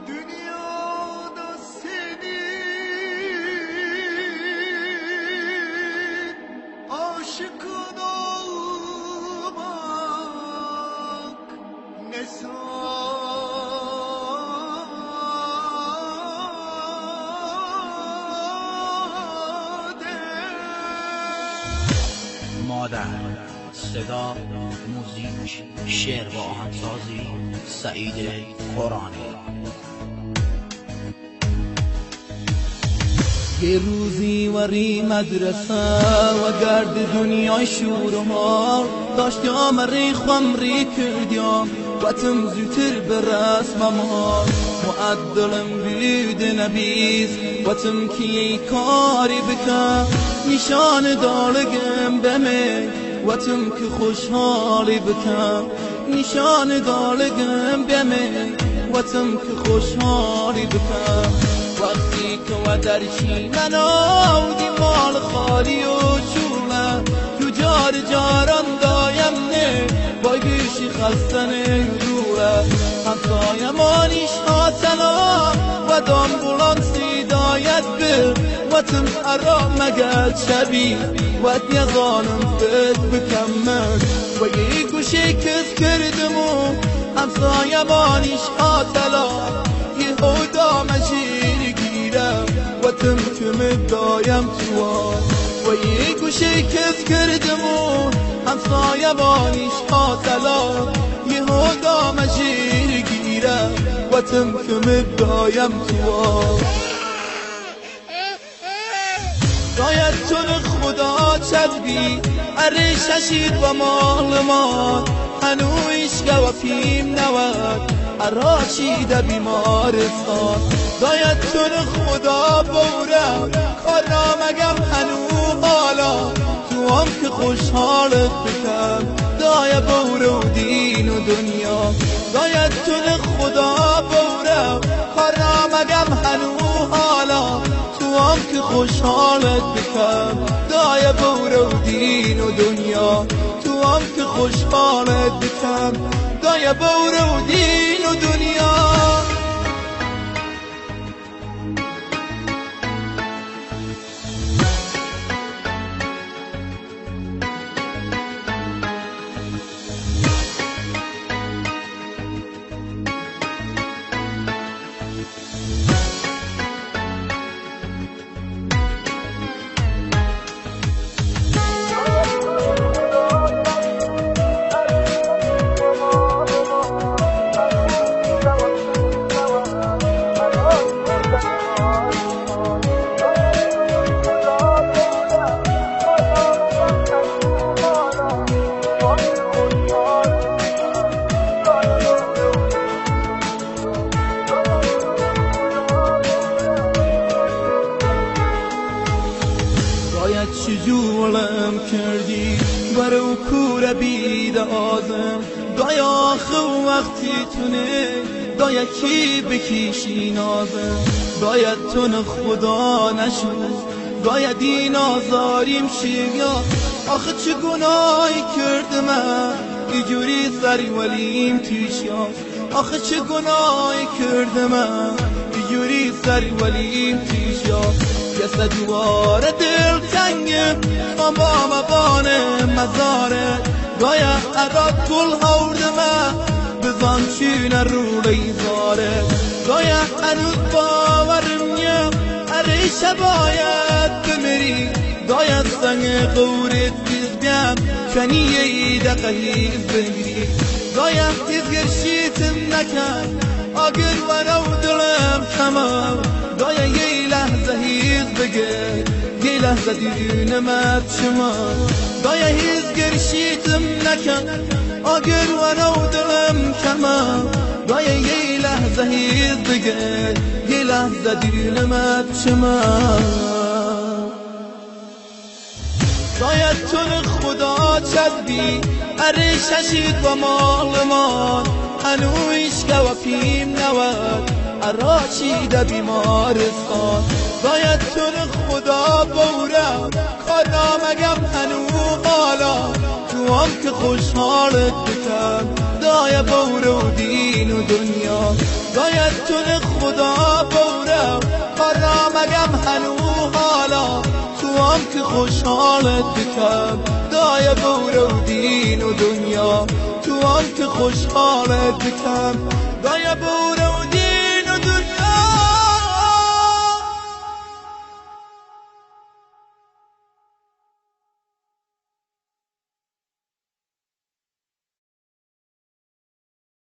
Dünyada senin aşıkın olmak ne مادر، صدا، موزیک، شعر و آهنگسازی سعید قرآنی. یه روزی وری مدرسه و گرد دنیای شور و مار داشتم ریخم ری کردیم وقتم زودتر به رسم مار معدلم بود نبیز وقتم کی کاری بکن نشان دارگم بمی وقتم که خوشحالی بکن نشان دارگم بمی وقتم که خوشحالی بکن وقتی که و درچی من آودی مال خالی و شوله تو جار جاران دایم نه بای بیشی خستنه دوله همسایم آنیش آتنا و دامبولانسی داید بر وطم ارا مگد شبی وقت یزانم فت بکمد و یه گوشه کس کردمو همسایم آنیش آتلا یه هودا مجیر وقتم که مدایم توان و یه گوشه کس کردمو همسایه بانیش آتلا یه هودا مجیر گیره وقتم که مدایم توان باید تون خدا چدبی اره ششید و مالمان هنویش گوپیم نود اراشیده بیمارستان باید تون خدا بورم کار نامگم هنو حالا تو هم که خوشحالت بکم دای بورو دین و دنیا باید تون خدا بورم کار نامگم هنو حالا تو هم که خوشحالت بکم دای بورو دین و دنیا تو هم که خوشحالت بکم دای بورو دین و دنیا چجولم کردی برو کور بید آزم دای آخه وقتی تونه دای کی بکیشی نازم باید تون خدا نشون باید این آزاریم شیگا آخه چه گناهی کردم ایجوری سری ولیم توشیا آخه چه گناهی کردم ایجوری سری ولیم توشیا کسا دوار دل تنگم بابا بانه مزاره گایا اداد کل هوردمه بزن چین رو لیزاره گایا هنوز باورم نیم اره شباید بمیری گایا سنگ قورت بیز بیم کنی دقه هیز بگیری گایا هیز گرشیتم نکن آگر ونو دلم کمم گایا یه لحظه هیز بگه یه لحظه دیونمت شما گایا هیز گرشیتم نکن آگر ونو دلم کمم گایا یه لحظه هیز بگه یه لحظه دیونمت شما باید تون خدا چدبی اره ششید و مالمان هنویش گوپیم نود را چیده بیمارستان باید تو خدا بورم کار نامگم هنو حالا تو هم که خوشحالت بکم دای بوره و دین و دنیا باید تو خدا بورم کار نامگم هنو حالا تو هم که خوشحالت بکم دای بوره و دین و دنیا تو هم که خوشحالت بکم دای بوره و